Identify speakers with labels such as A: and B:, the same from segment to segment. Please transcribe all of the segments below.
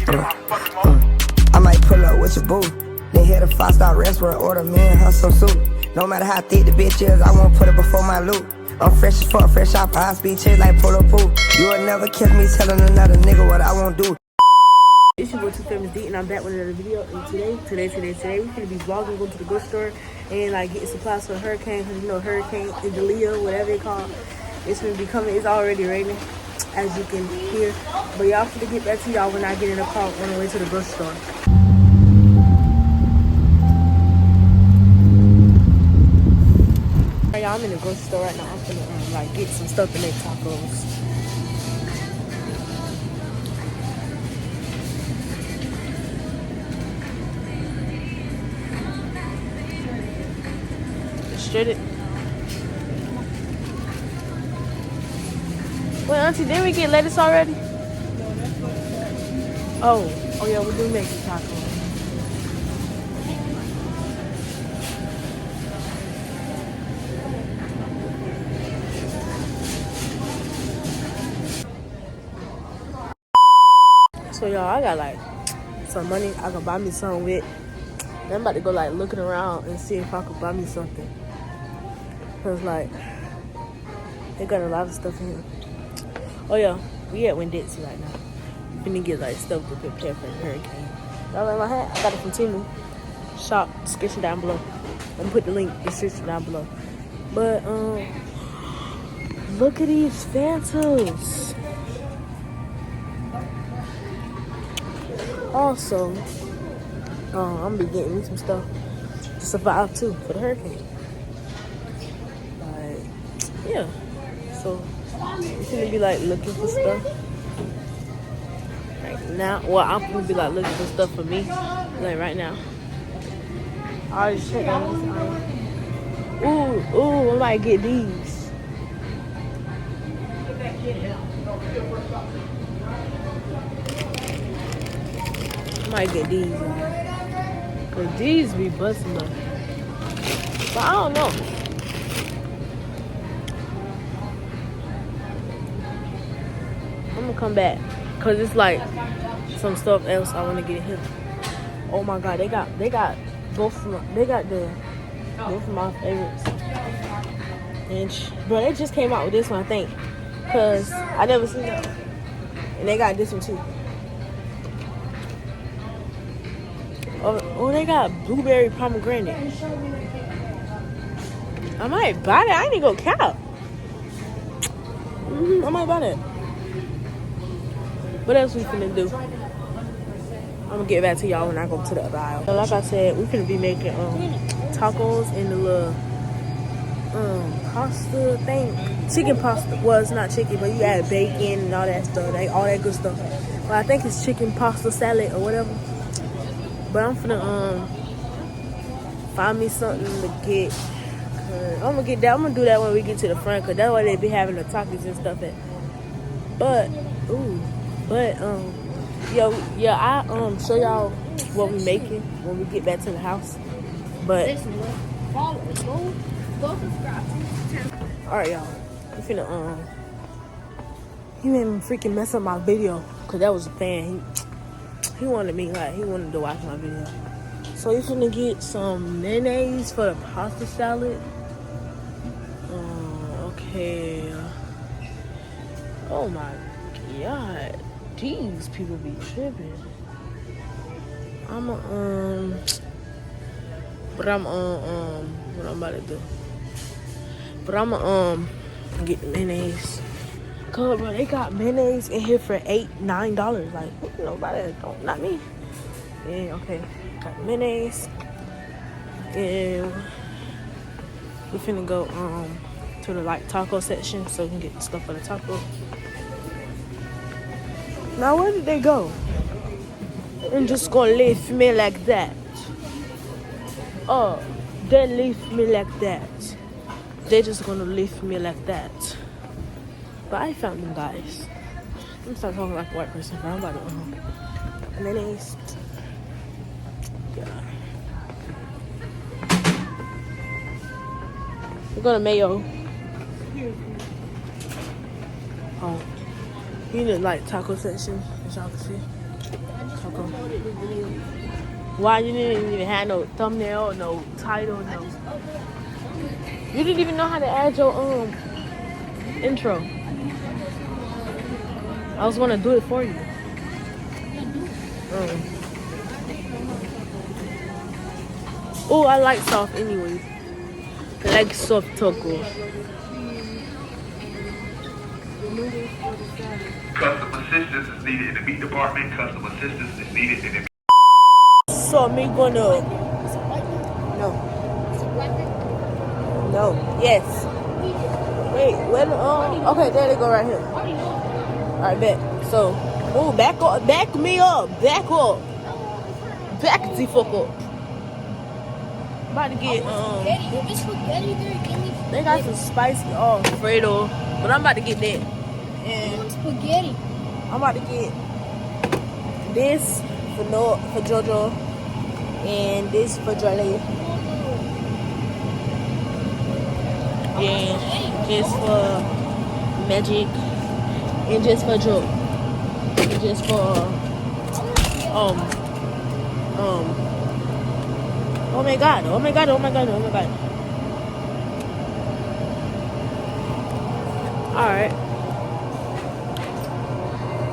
A: I might pull up with your boo. Then hit a 5-star restaurant, order me and her some soup. No matter how thick the bitch is, I won't put it before my loot. I'm fresh as fuck, fresh off high speed chase like polo pool. You will never catch me telling another nigga what I won't do.
B: It's your boy Too Famous D, and I'm back with another video. And today we're gonna be vlogging, going to the grocery store and like getting supplies for the hurricane. Cause you know, hurricane, Idalia, whatever they call it, it's gonna be coming. It's already raining, as you can hear. But y'all finna get back to y'all when I get in the car on the way to the grocery store. Alright, y'all, I'm in the grocery store right now. I'm finna like get some stuff to make tacos. It. Wait, Auntie, didn't we get lettuce already? Oh yeah, we do make some tacos. So y'all, I got like some money I can buy me something with. And I'm about to go like looking around and see if I could buy me something. Cause like they got a lot of stuff in here. Oh yeah, we at Winn-Dixie right now. We finna get like stuff to prepare for the hurricane. Y'all like my hat? I got it from Temu. Shop description down below. I'm gonna put the link description down below. But look at these Fantas. Also, I'm gonna be getting me some stuff to survive too for the hurricane. Yeah, so we're gonna be like looking for stuff right now. Well, I'm gonna be like looking for stuff for me, like right now. I already checked on this item. Ooh, I might get these. I might get these, cause these be busting up. But I don't know. I'm gonna come back because it's like some stuff else I want to get here. Oh my god, they got both of my favorites. And bro, they just came out with this one, I think, because I never seen that one. And they got this one too. Oh, they got blueberry pomegranate. I might buy that. I ain't gonna count. I might buy that. What else we finna do? I'm gonna get back to y'all when I go to the other aisle. So like I said, we finna be making tacos in the little pasta thing. Chicken pasta. Well, it's not chicken, but you add bacon and all that stuff, all that good stuff. But I think it's chicken pasta salad or whatever. But I'm finna find me something to get. I'm gonna get that. I'm gonna do that when we get to the front, cause that's why they be having the tacos and stuff at. But yeah, I show y'all what we making when we get back to the house. But
C: Follow, go subscribe.
B: alright, y'all. We finna he made me freaking mess up my video, cause that was a fan. He wanted to watch my video. So we finna get some mayonnaise for the pasta salad. Okay. Oh my god. These people be tripping. What I'm about to do? But I'm get the mayonnaise. Cause bro, they got mayonnaise in here for $8-9. Like, nobody, not me. Yeah, okay. Got mayonnaise. And we finna go to the like taco section so we can get stuff for the taco. Now where did they go? I'm just gonna leave me like that. Oh, they leave me like that. They're just gonna leave me like that. But I found them guys. I'm gonna start talking like a white person, but I'm about to mayonnaise. Yeah. We're gonna mayo. Oh, you need like taco section, as y'all can see. Why you didn't even have no thumbnail, no title, no. You didn't even know how to add your intro. I was gonna do it for you. Oh, I like soft anyways. I like soft taco.
D: Customer assistance is needed in the meat department. Customer assistance is needed in the
B: So me gonna no yes. Wait, when okay, there they go right here. Alright, bet. So back up, back me up, back the fuck up. About to get they got some spicy Alfredo, but I'm about to get that. And
C: Spaghetti.
B: I'm about to get this for Jojo and this for Jolie. And just for Magic and just for Joe. And just for oh my god. Alright.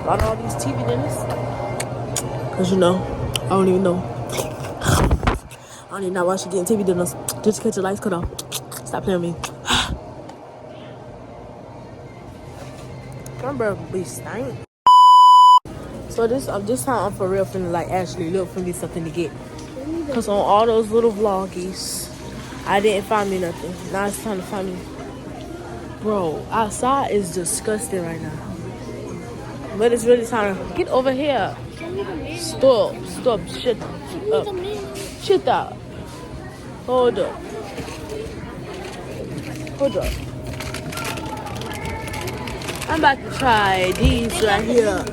B: Got all these TV dinners. Cause you know, I don't even know. I don't even know why she getting TV dinners. Just catch your lights cut off. Stop playing with me. My bro be stank. So this time I'm for real finna like actually look for me something to get. Cause on all those little vloggies, I didn't find me nothing. Now it's time to find me. Bro, outside is disgusting right now. But it's really time to get over here. Stop, shut up. Shut up. Hold up. I'm about to try these right here.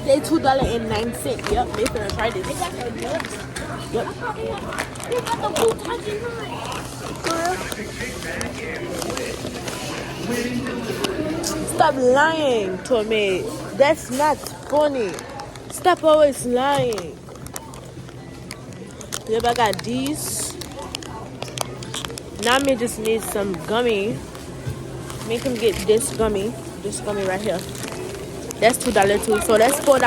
B: They $2.09. Yep, they finna try this. Yep. Stop lying to me. That's not funny. Stop always lying. Yep, I got these. Now me just need some gummy. Make him get this gummy right here. That's $2 too. So that's $4.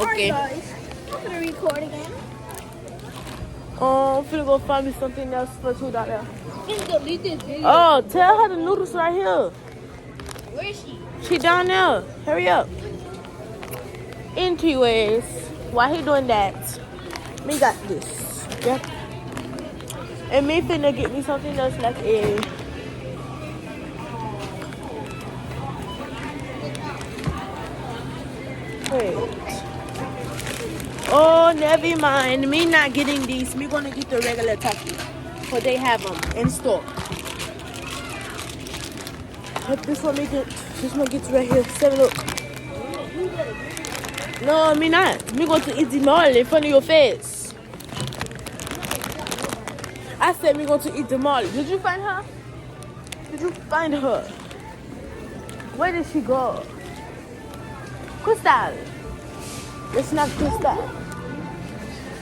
B: Okay.
C: I'm gonna record again.
B: I'm finna go find me something else for $2.
C: Just delete this video.
B: Oh, tell her the noodles right here.
C: Where is she?
B: She down there. Hurry up. Anyways, while he doing that, me got this. Yep. And me finna get me something else like a wait. Oh, never mind. Me not getting these. Me gonna get the regular taco. Cause they have them in store. But this one gets right here. Say look. No, me not. Me going to eat the mall in front of your face. I said me going to eat the mall. Did you find her? Where did she go? Crystal. It's not Crystal.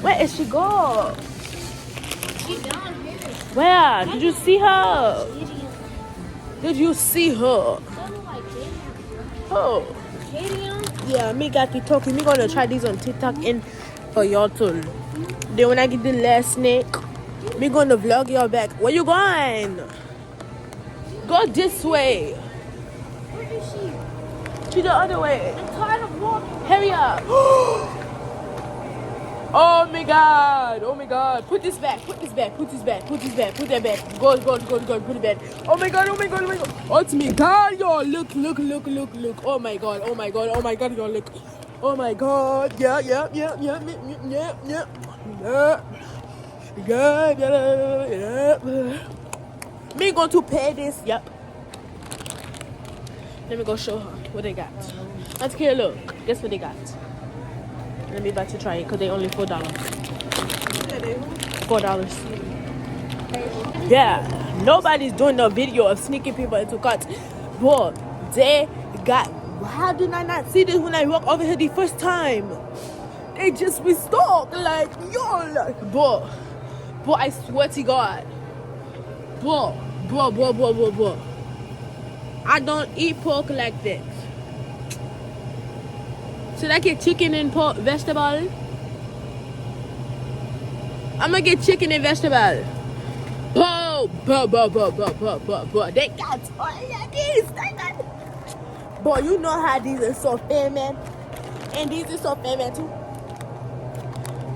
B: Where is she go?
C: She's down here.
B: Where? Did you see her? Did you see her? Oh. Yeah, me got the talking. Me gonna try these on TikTok and for y'all too. Then when I get the last snake, me gonna vlog y'all back. Where you going? Go this way.
C: Where is she?
B: To the other way.
C: I'm tired of walking.
B: Hurry up. Oh my god. Put this back. Put that back. Go. Put it back. Oh my god. Oh, it's me. God, y'all. Look. Oh my god, y'all. Look. Oh my god. Yeah. Me going to pay this. Yep. Let me go show her what they got. Let's get a look. Guess what they got. Let me about to try it because they only $4. $4. Yeah. Nobody's doing no video of sneaking people into carts. But they got. How did I not see this when I walked over here the first time? They just restocked. Like, yo, like, but I swear to God. But. I don't eat pork like that. Should I get chicken and pork vegetable? I'm gonna get chicken and vegetable. But they got all of these. Boy, you know how these are so fan, man. And these are so fan, man, too.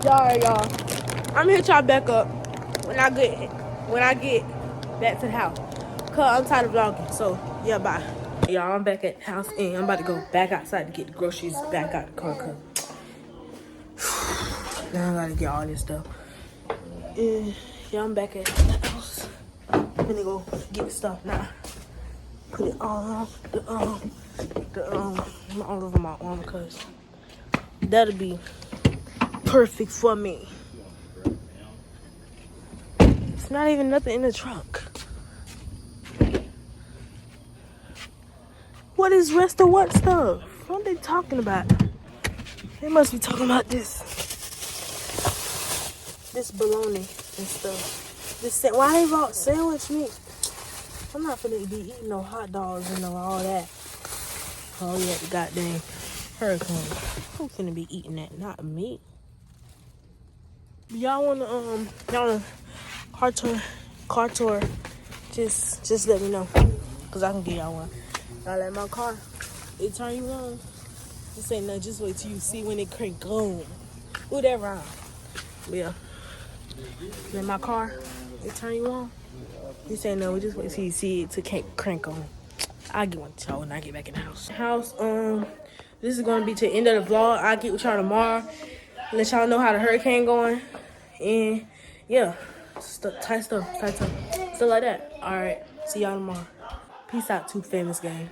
B: Y'all. I'm gonna hit y'all back up when I get back to the house. Cause I'm tired of vlogging. So, yeah, bye. Y'all, I'm back at the house and I'm about to go back outside to get the groceries back out the car. Now I gotta get all this stuff. Yeah, I'm back at the house. I'm gonna go get the stuff now. Put it all on all over my arm because that'll be perfect for me. It's not even nothing in the trunk. What is rest of what stuff? What are they talking about? They must be talking about this bologna and stuff. Why they bought sandwich meat? I'm not finna be eating no hot dogs and all that. Oh yeah, the goddamn hurricane. Who's finna be eating that? Not me. Y'all wanna car tour? Just let me know, cause I can get y'all one. I like my car. It turn you on. This ain't nothing. Just wait till you see when it crank on. Ooh, that rhyme. Yeah. In my car, it turn you on. This ain't no. Just wait till you see it to crank on. I'll get one to y'all when I get back in the house. This is gonna be to the end of the vlog. I'll get with y'all tomorrow. Let y'all know how the hurricane going. And yeah, tight stuff like that. All right. See y'all tomorrow. Peace out, Too Famous Gang.